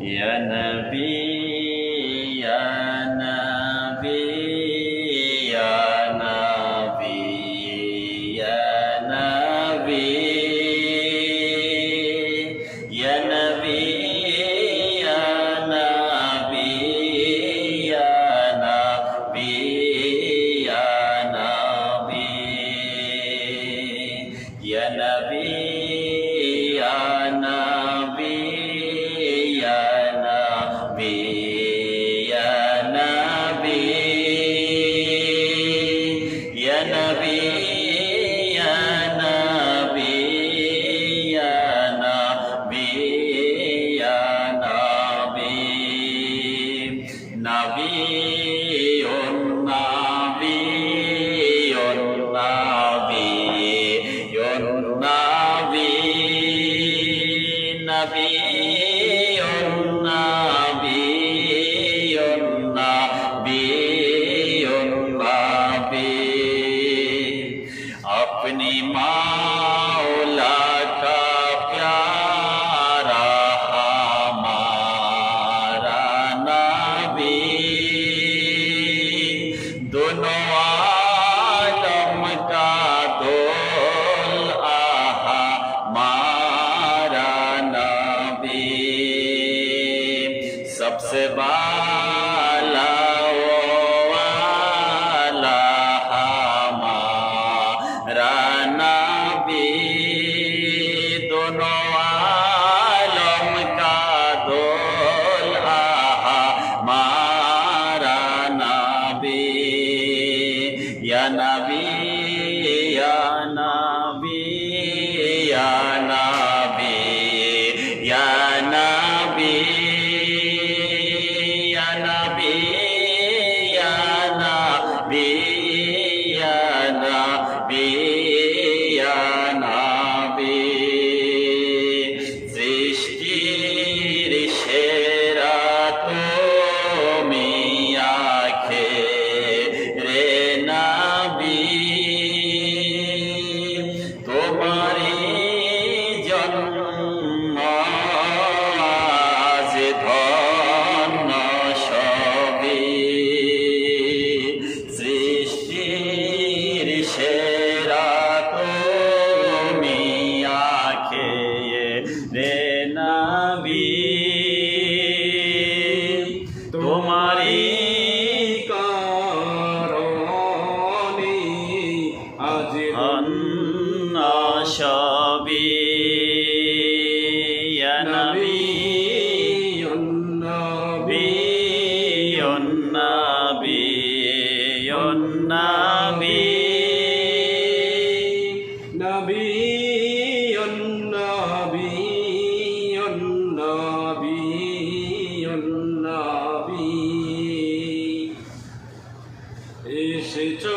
ইয়া নবী ইয়া নবী ইয়া নবী ইয়া নবী ইয়া নবী ইয়া নবী ইয়া নবী ইয়া নবী ইয়া নবী अपनी मौला का प्यारा हमारा नबी दोनों आलम का दूल्हा हमारा नबी सबसे बाला Ya Nabi, Ya Nabi, Ya Nabi, Ya Nabi, Ya Nabi, Ya Nabi, Ya Nabi, Ya Nabi, সৃষ্টির সেরা তুমি আখেরে তোমারি জন্ম আজ ধন্য সবই সৃষ্টির সেরা তুমি আখেরে নবী তোমারি কারণে আজ সবই ইয়া নবী ইয়া নবী ইয়া নবী ইয়া নবী নবী ইয়া নবী ইয়া নবী ইয়া নবী এসেছো